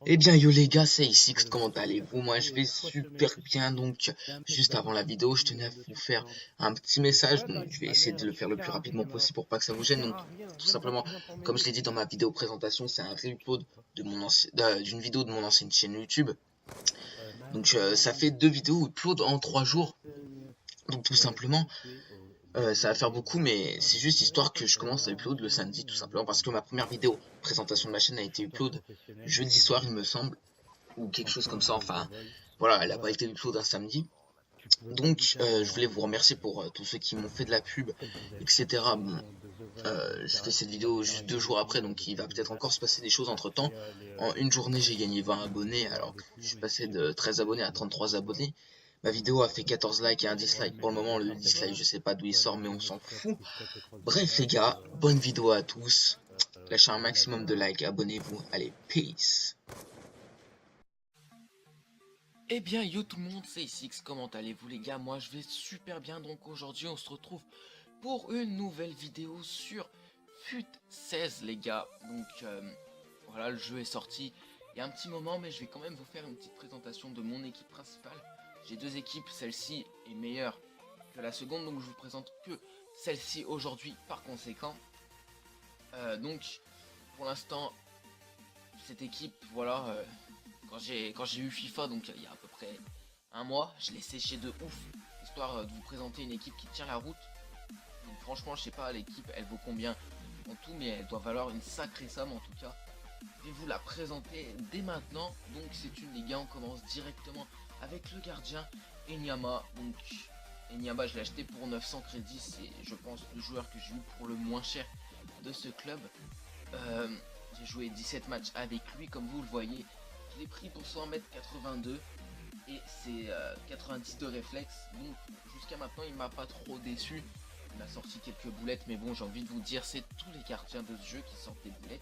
Eh bien yo les gars, c'est Six, comment allez-vous? Moi je vais super bien, donc juste avant la vidéo je tenais à vous faire un petit message, donc je vais essayer de le faire le plus rapidement possible pour pas que ça vous gêne. Donc tout simplement, comme je l'ai dit dans ma vidéo présentation, c'est un reupload de d'une vidéo de mon ancienne chaîne YouTube. Donc ça fait deux vidéos upload en 3 jours, donc tout simplement ça va faire beaucoup, mais c'est juste histoire que je commence à upload le samedi, tout simplement parce que ma première vidéo présentation de ma chaîne a été upload jeudi soir il me semble, ou quelque chose comme ça. Enfin, voilà, elle n'a pas été upload un samedi. Donc, je voulais vous remercier pour tous ceux qui m'ont fait de la pub, etc. Bon, je fais cette vidéo juste 2 jours après, donc il va peut-être encore se passer des choses entre temps. En une journée, j'ai gagné 20 abonnés, alors que je suis passé de 13 abonnés à 33 abonnés. Ma vidéo a fait 14 likes et un dislike. Pour le moment, le dislike, je sais pas d'où il sort, mais on s'en fout. Bref, les gars, bonne vidéo à tous. Lâchez un maximum de likes, abonnez-vous. Allez, peace. Eh bien yo tout le monde, c'est Six, comment allez-vous les gars? Moi je vais super bien, donc aujourd'hui on se retrouve pour une nouvelle vidéo sur FUT 16 les gars. Donc voilà, le jeu est sorti il y a un petit moment, mais je vais quand même vous faire une petite présentation de mon équipe principale. J'ai deux équipes, celle-ci est meilleure que la seconde, donc je vous présente que celle-ci aujourd'hui par conséquent. Donc pour l'instant cette équipe, voilà, quand j'ai eu FIFA, donc il y a à peu près un mois, je l'ai séché de ouf, histoire de vous présenter une équipe qui tient la route. Donc franchement, je sais pas l'équipe, elle vaut combien en tout, mais elle doit valoir une sacrée somme en tout cas. Je vais vous la présenter dès maintenant. Donc c'est une Ligue 1, on commence directement avec le gardien Enyama. Donc Enyama, je l'ai acheté pour 900 crédits, c'est je pense le joueur que j'ai eu pour le moins cher de ce club. J'ai joué 17 matchs avec lui, comme vous le voyez. Je l'ai pris pour 1m82 et c'est 90 de réflexe. Donc jusqu'à maintenant il m'a pas trop déçu. Il m'a sorti quelques boulettes, mais bon, j'ai envie de vous dire, c'est tous les gardiens de ce jeu qui sortent des boulettes.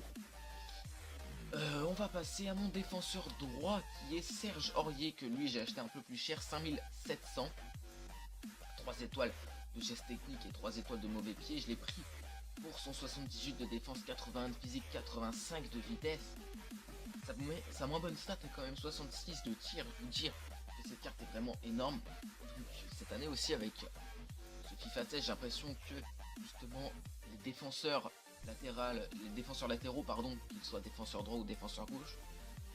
On va passer à mon défenseur droit qui est Serge Aurier, que lui j'ai acheté un peu plus cher, 5700. 3 étoiles de geste technique et 3 étoiles de mauvais pied. Je l'ai pris pour son 78 de défense, 80 de physique, 85 de vitesse. Ça vous met sa moins bonne stat est quand même 66 de tir. Je vous dire que cette carte est vraiment énorme. Donc, cette année aussi avec ce FIFA 16, j'ai l'impression que justement les défenseurs latéraux, pardon, qu'ils soient défenseurs droit ou défenseurs gauche,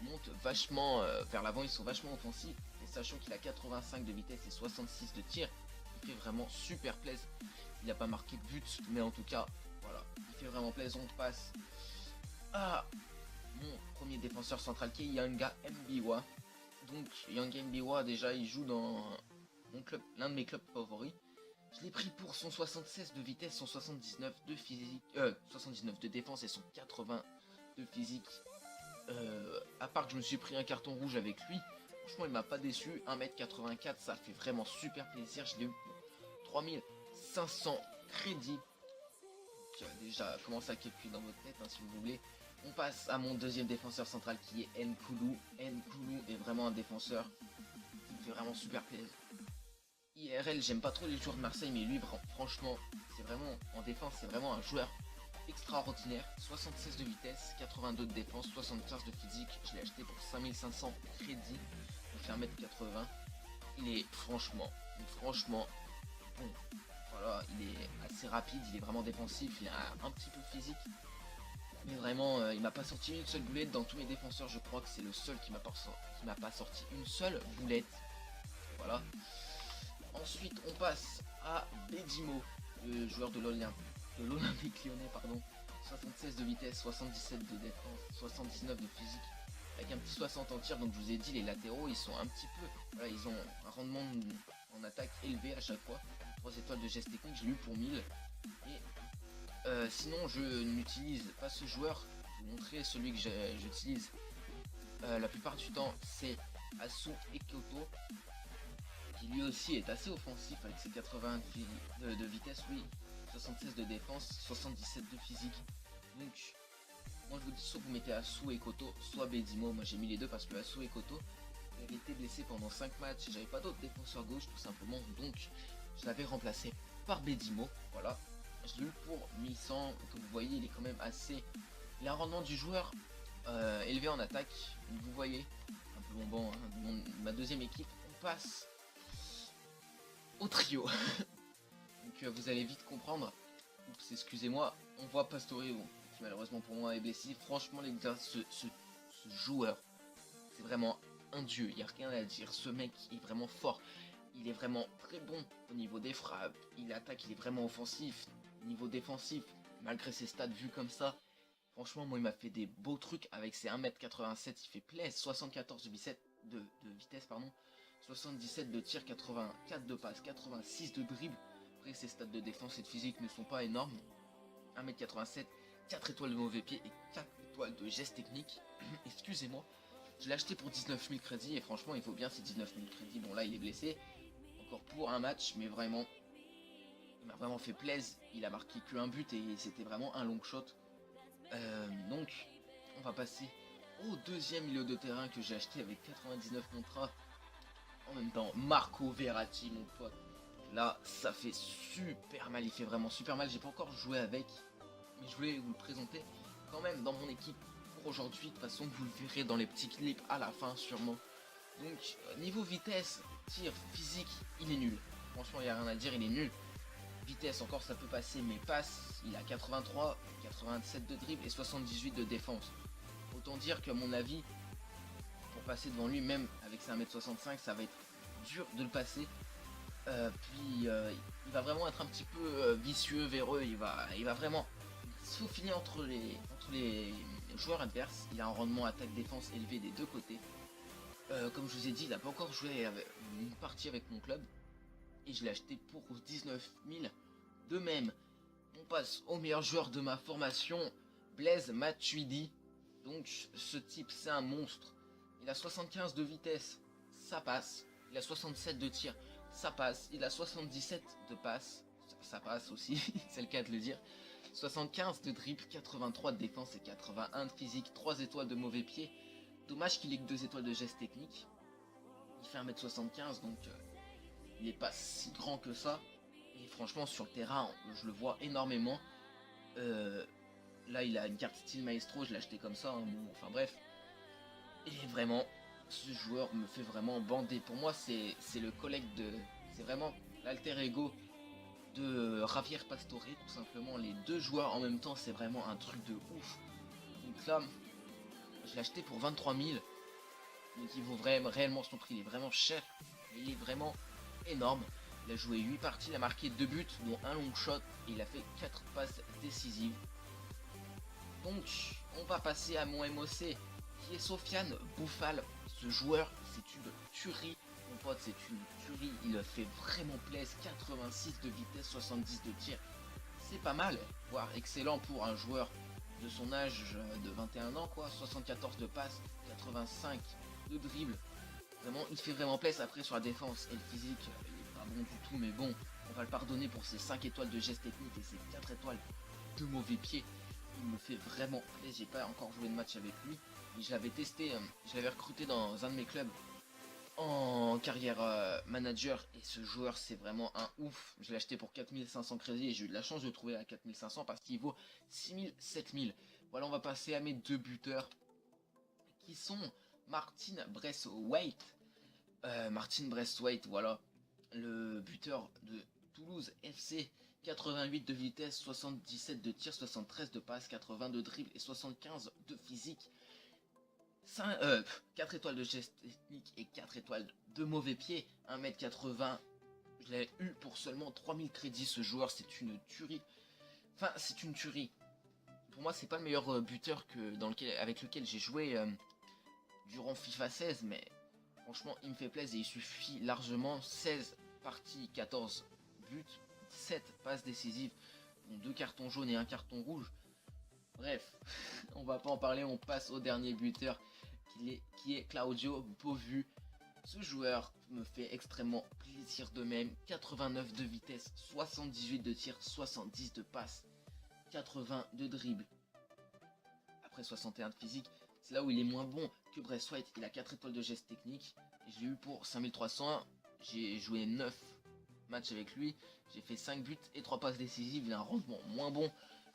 montent vachement vers l'avant, ils sont vachement offensifs. Et sachant qu'il a 85 de vitesse et 66 de tir, il fait vraiment super plaisir. Il n'a pas marqué de but, mais en tout cas, voilà, il fait vraiment plaisir. On passe à mon premier défenseur central qui est Yanga Mbiwa. Donc Yanga Mbiwa, déjà il joue dans mon club, l'un de mes clubs favoris. Je l'ai pris pour son 76 de vitesse, son 79 de physique, 79 de défense et son 80 de physique. À part que je me suis pris un carton rouge avec lui, franchement il m'a pas déçu. 1m84, ça fait vraiment super plaisir. Je l'ai eu pour 3500 crédits. Déjà commencé à calculer dans votre tête si vous voulez. On passe à mon deuxième défenseur central qui est Nkoulou. Nkoulou est vraiment un défenseur qui me fait vraiment super plaisir. IRL, j'aime pas trop les joueurs de Marseille, mais lui, franchement, c'est vraiment en défense, c'est vraiment un joueur extraordinaire. 76 de vitesse, 82 de défense, 75 de physique. Je l'ai acheté pour 5500 crédits. Il fait 1m80. Il est franchement bon. Voilà, il est assez rapide, il est vraiment défensif, il a un petit peu physique. Mais vraiment, il m'a pas sorti une seule boulette. Dans tous mes défenseurs, je crois que c'est le seul qui m'a pas sorti une seule boulette. Voilà. Ensuite, on passe à Bedimo, le joueur de l'Olympique Lyonnais, pardon. 76 de vitesse, 77 de défense, 79 de physique, avec un petit 60 en tir. Donc je vous ai dit, les latéraux, ils sont un petit peu, voilà, ils ont un rendement en attaque élevé à chaque fois. 3 étoiles de geste technique, je l'ai eu pour 1000. Et sinon, je n'utilise pas ce joueur. Je vais vous montrer celui que j'utilise la plupart du temps, c'est Asu Ekoto, qui lui aussi est assez offensif avec ses 80 de vitesse, oui, 76 de défense, 77 de physique. Donc, moi je vous dis, soit vous mettez Asu Ekoto, soit Bedimo. Moi j'ai mis les deux parce que Asu Ekoto, il avait été blessé pendant 5 matchs, j'avais pas d'autres défenseurs gauche tout simplement, donc je l'avais remplacé par Bedimo, voilà. Je l'ai eu pour 1100, comme vous voyez, il est quand même assez... Il a un rendement du joueur élevé en attaque. Vous voyez, un peu mon banc, hein, ma deuxième équipe, on passe au trio. Donc vous allez vite comprendre. Oups, excusez-moi, on voit Pastore, qui malheureusement pour moi est blessé. Franchement les gars, ce joueur, c'est vraiment un dieu, il n'y a rien à dire. Ce mec est vraiment fort. Il est vraiment très bon au niveau des frappes. Il attaque, il est vraiment offensif. Au niveau défensif, malgré ses stats vus comme ça, franchement, moi, il m'a fait des beaux trucs avec ses 1m87. Il fait plaisir. 74 de vitesse, pardon. 77 de tir, 84 de passe, 86 de dribble. Après, ses stats de défense et de physique ne sont pas énormes. 1m87, 4 étoiles de mauvais pied et 4 étoiles de geste technique. Excusez-moi. Je l'ai acheté pour 19 000 crédits et franchement, il faut bien ces 19 000 crédits. Bon, là, il est blessé. Encore pour un match, mais vraiment, il m'a vraiment fait plaisir. Il a marqué qu'un but et c'était vraiment un long shot. Donc, on va passer au deuxième milieu de terrain que j'ai acheté avec 99 contrats. En même temps, Marco Verratti, mon pote. Là, ça fait super mal. Il fait vraiment super mal. J'ai pas encore joué avec, mais je voulais vous le présenter quand même dans mon équipe pour aujourd'hui. De toute façon, vous le verrez dans les petits clips à la fin, sûrement. Donc, niveau vitesse, tir, physique, il est nul. Franchement, il n'y a rien à dire, il est nul. Vitesse, encore, ça peut passer, mais passe, il a 83, 87 de dribble et 78 de défense. Autant dire qu'à mon avis, pour passer devant lui, même avec ses 1m65, ça va être dur de le passer. Il va vraiment être un petit peu vicieux, véreux. Il va vraiment se faufiler entre les joueurs adverses. Il a un rendement attaque-défense élevé des deux côtés. Comme je vous ai dit, il n'a pas encore joué une partie avec mon club. Et je l'ai acheté pour 19 000. De même, on passe au meilleur joueur de ma formation, Blaise Matuidi. Donc ce type, c'est un monstre. Il a 75 de vitesse, ça passe. Il a 67 de tir, ça passe. Il a 77 de passe, ça passe aussi, c'est le cas de le dire. 75 de dribble, 83 de défense et 81 de physique, 3 étoiles de mauvais pied. Dommage qu'il ait que 2 étoiles de geste technique. Il fait 1m75, donc il n'est pas si grand que ça. Et franchement, sur le terrain, je le vois énormément. Là, il a une carte style maestro, je l'ai acheté comme ça. Hein, bon, enfin bref. Et vraiment, ce joueur me fait vraiment bander. Pour moi, c'est le collègue de... C'est vraiment l'alter ego de Javier Pastore, tout simplement. Les deux joueurs en même temps, c'est vraiment un truc de ouf. Donc là, je l'ai acheté pour 23 000. Donc il vaut vraiment, réellement son prix. Il est vraiment cher. Il est vraiment énorme. Il a joué 8 parties, il a marqué 2 buts, dont un long shot. Et il a fait 4 passes décisives. Donc, on va passer à mon MOC, qui est Sofiane Bouffal. Ce joueur, c'est une tuerie. Mon pote, c'est une tuerie. Il fait vraiment plaisir. 86 de vitesse, 70 de tir. C'est pas mal, voire excellent pour un joueur de son âge de 21 ans, quoi. 74 de passe, 85 de dribble. Vraiment, il fait vraiment plaisir. Après, sur la défense et le physique, il est pas bon du tout, mais bon, on va le pardonner pour ses 5 étoiles de geste technique et ses 4 étoiles de mauvais pied. Il me fait vraiment plaisir. J'ai pas encore joué de match avec lui, mais je l'avais testé, je l'avais recruté dans un de mes clubs en carrière manager, et ce joueur, c'est vraiment un ouf. Je l'ai acheté pour 4500 crédits et j'ai eu de la chance de le trouver à 4500 parce qu'il vaut 6000, 7000. Voilà, on va passer à mes deux buteurs qui sont Martin Braithwaite. Martin Braithwaite, voilà, le buteur de Toulouse FC. 88 de vitesse, 77 de tir, 73 de passe, 80 de dribble et 75 de physique. 4 étoiles de geste technique et 4 étoiles de mauvais pied. 1m80. Je l'ai eu pour seulement 3000 crédits. Ce joueur, c'est une tuerie. Enfin, c'est une tuerie. Pour moi, c'est pas le meilleur buteur avec lequel j'ai joué durant FIFA 16, mais franchement, il me fait plaisir et il suffit largement. 16 parties, 14 buts, 7 passes décisives, 2 cartons jaunes et 1 carton rouge. Bref, on va pas en parler, on passe au dernier buteur qui est Claudio Beauvu. Ce joueur me fait extrêmement plaisir de même. 89 de vitesse, 78 de tir, 70 de passe, 80 de dribble. Après 61 de physique, c'est là où il est moins bon que Braithwaite. Il a 4 étoiles de geste technique. Je l'ai eu pour 5300. J'ai joué 9 matchs avec lui. J'ai fait 5 buts et 3 passes décisives. Il a un rendement moins bon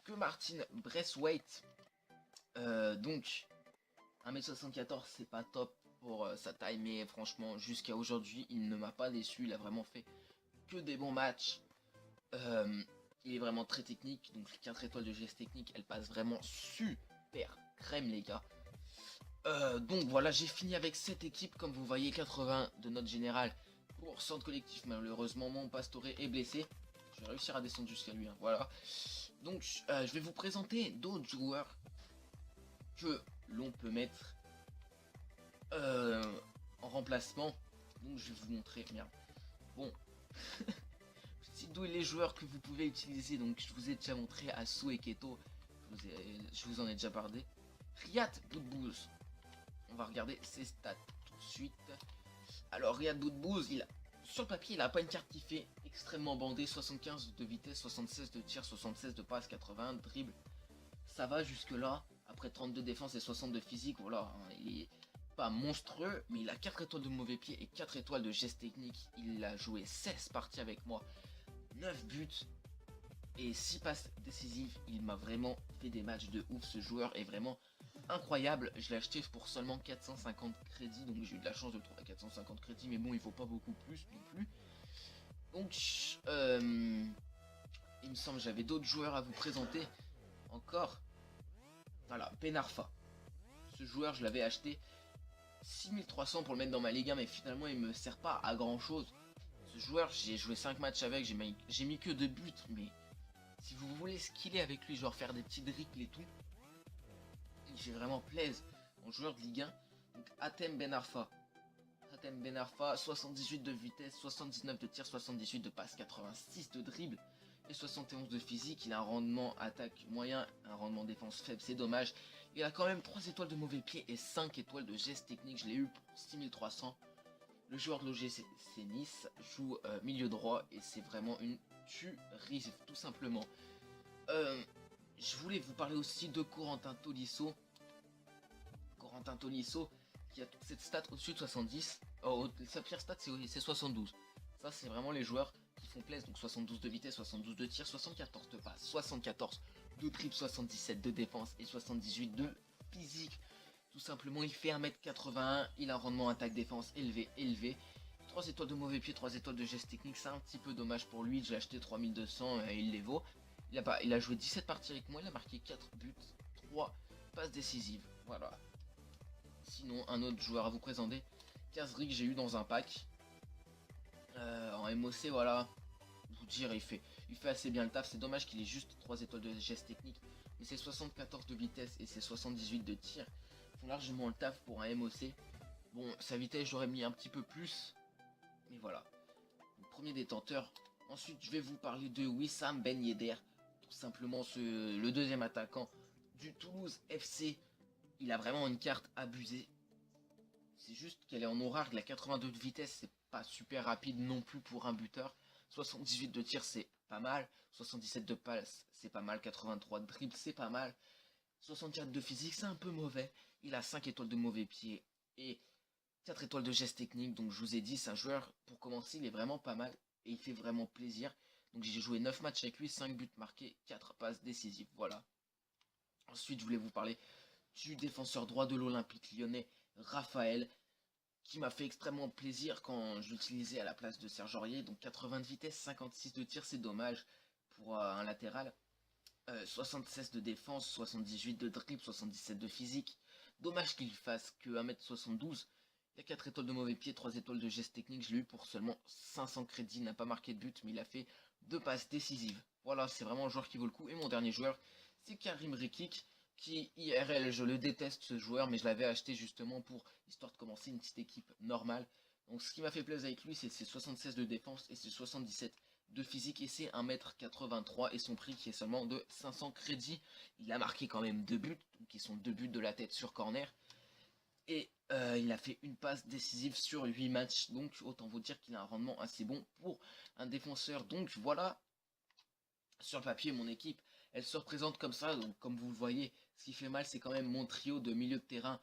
que Martin Braithwaite. Donc, 1m74, c'est pas top pour sa taille, mais franchement, jusqu'à aujourd'hui, il ne m'a pas déçu. Il a vraiment fait que des bons matchs. Il est vraiment très technique, donc les 4 étoiles de geste technique, elles passent vraiment super crème, les gars. Donc voilà, j'ai fini avec cette équipe, comme vous voyez, 80 de notre général pour centre collectif. Malheureusement, mon Pastore est blessé. Je vais réussir à descendre jusqu'à lui, hein, voilà. Donc, je vais vous présenter d'autres joueurs que l'on peut mettre en remplacement. Donc, je vais vous montrer, merde. Bon, c'est d'où les joueurs que vous pouvez utiliser. Donc, je vous ai déjà montré Asu et Keto. Je vous en ai déjà parlé. Riyad Boudbouz. On va regarder ses stats tout de suite. Alors, Riyad Boudbouz, sur le papier, il n'a pas une carte qui fait extrêmement bandée. 75 de vitesse, 76 de tir, 76 de passe, 80 de dribble. Ça va jusque là. Après 32 défense et 60 de physique, voilà. Hein, il est pas monstrueux, mais il a 4 étoiles de mauvais pied et 4 étoiles de geste technique. Il a joué 16 parties avec moi. 9 buts et 6 passes décisives. Il m'a vraiment fait des matchs de ouf. Ce joueur est vraiment incroyable. Je l'ai acheté pour seulement 450 crédits, donc j'ai eu de la chance de le trouver à 450 crédits, mais bon, il faut pas beaucoup plus non plus. Donc, il me semble que j'avais d'autres joueurs à vous présenter encore. Voilà, Ben Arfa. Ce joueur, je l'avais acheté 6300 pour le mettre dans ma Ligue 1, mais finalement, il me sert pas à grand chose. Ce joueur, j'ai joué 5 matchs avec, j'ai mis que 2 buts, mais si vous voulez skiller avec lui, genre faire des petits dribbles et tout, j'ai vraiment plaise en joueur de Ligue 1. Donc Hatem Ben Arfa. Hatem Ben Arfa, 78 de vitesse, 79 de tir, 78 de passe, 86 de dribble et 71 de physique. Il a un rendement attaque moyen, un rendement défense faible, c'est dommage. Il a quand même 3 étoiles de mauvais pied et 5 étoiles de geste technique. Je l'ai eu pour 6300. Le joueur de l'OGC Nice joue milieu droit et c'est vraiment une tuerie, tout simplement. Je voulais vous parler aussi de Corentin Tolisso. Corentin Tolisso qui a toute cette stat au-dessus de 70. Oh, sa pire stat c'est 72. Ça c'est vraiment les joueurs qui font plaisir. Donc 72 de vitesse, 72 de tir, 74 de passe, 74 de dribble, 77 de défense et 78 de physique. Tout simplement, il fait 1m81, il a un rendement attaque-défense élevé. 3 étoiles de mauvais pied, 3 étoiles de geste technique, c'est un petit peu dommage pour lui. J'ai acheté 3200 et il les vaut. Il a joué 17 parties avec moi, il a marqué 4 buts, 3 passes décisives. Voilà. Sinon, un autre joueur à vous présenter, Kazri que j'ai eu dans un pack. En MOC, voilà. Vous dire, il fait assez bien le taf. C'est dommage qu'il ait juste 3 étoiles de geste technique. Mais c'est 74 de vitesse et c'est 78 de tir. Ils font largement le taf pour un MOC. Bon, sa vitesse, j'aurais mis un petit peu plus. Mais voilà. Le premier détenteur. Ensuite, je vais vous parler de Wissam Ben Yedder. Tout simplement, le deuxième attaquant du Toulouse FC. Il a vraiment une carte abusée. C'est juste qu'elle est en noir. Il a 82 de vitesse. C'est pas super rapide non plus pour un buteur. 78 de tir, c'est pas mal. 77 de passe, c'est pas mal. 83 de dribble, c'est pas mal. 64 de physique, c'est un peu mauvais. Il a 5 étoiles de mauvais pied et 4 étoiles de geste technique. Donc je vous ai dit, c'est un joueur, pour commencer, il est vraiment pas mal. Et il fait vraiment plaisir. Donc j'ai joué 9 matchs avec lui, 5 buts marqués, 4 passes décisives. Voilà. Ensuite, je voulais vous parler du défenseur droit de l'Olympique lyonnais, Raphaël, qui m'a fait extrêmement plaisir quand je l'utilisais à la place de Serge Aurier. Donc 80 de vitesse, 56 de tir, c'est dommage pour un latéral. 76 de défense, 78 de dribble, 77 de physique. Dommage qu'il fasse que 1m72. Il a 4 étoiles de mauvais pied, 3 étoiles de geste technique. Je l'ai eu pour seulement 500 crédits. Il n'a pas marqué de but, mais il a fait 2 passes décisives. Voilà, c'est vraiment un joueur qui vaut le coup. Et mon dernier joueur, c'est Karim Rekik, qui IRL, je le déteste ce joueur, mais je l'avais acheté justement pour histoire de commencer une petite équipe normale. Donc ce qui m'a fait plaisir avec lui, c'est ses 76 de défense et ses 77 de physique, et c'est 1m83 et son prix qui est seulement de 500 crédits. Il a marqué quand même 2 buts, qui sont 2 buts de la tête sur corner. Et il a fait une passe décisive sur 8 matchs, donc autant vous dire qu'il a un rendement assez bon pour un défenseur. Donc voilà, sur le papier, mon équipe, elle se représente comme ça. Donc comme vous le voyez, ce qui fait mal, c'est quand même mon trio de milieu de terrain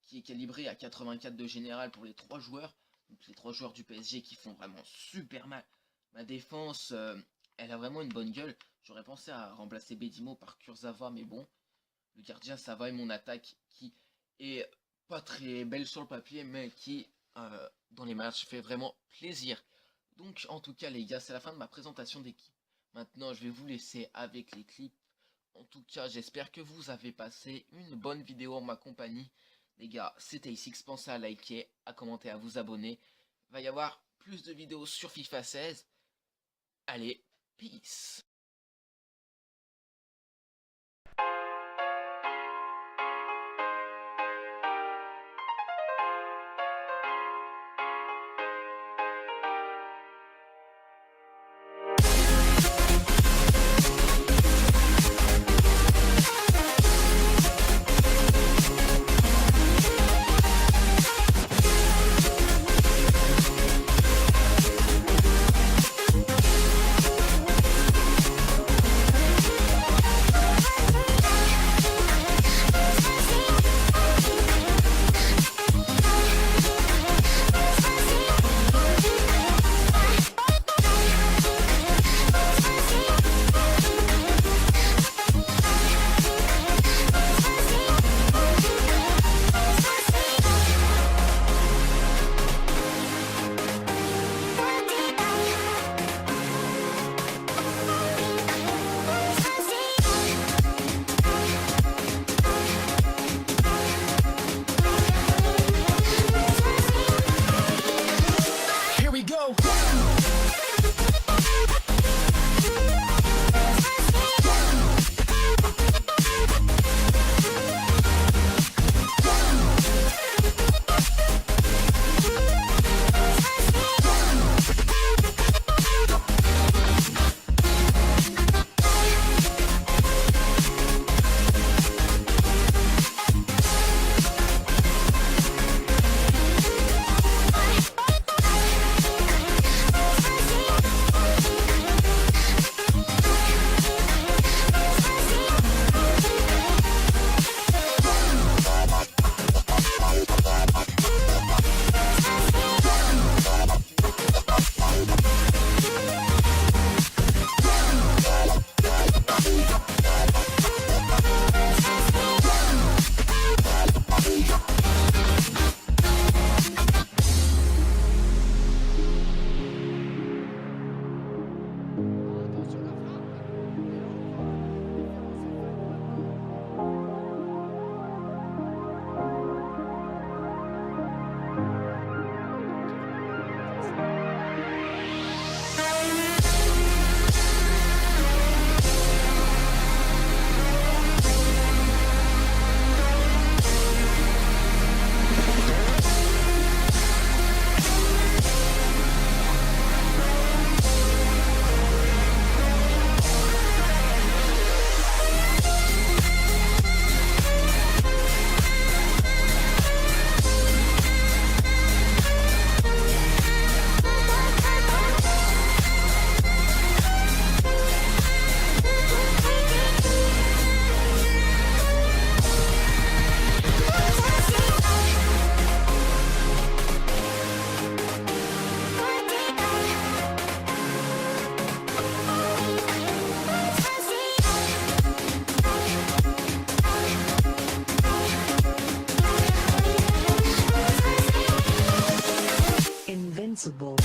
qui est calibré à 84 de général pour les 3 joueurs. Donc les 3 joueurs du PSG qui font vraiment super mal. Ma défense, elle a vraiment une bonne gueule. J'aurais pensé à remplacer Bedimo par Kurzawa, mais bon. Le gardien, ça va, et mon attaque qui est pas très belle sur le papier, mais qui, dans les matchs, fait vraiment plaisir. Donc, en tout cas, les gars, c'est la fin de ma présentation d'équipe. Maintenant, je vais vous laisser avec les clips. En tout cas, j'espère que vous avez passé une bonne vidéo en ma compagnie. Les gars, c'était Isix, pensez à liker, à commenter, à vous abonner. Il va y avoir plus de vidéos sur FIFA 16. Allez, peace. Invincible.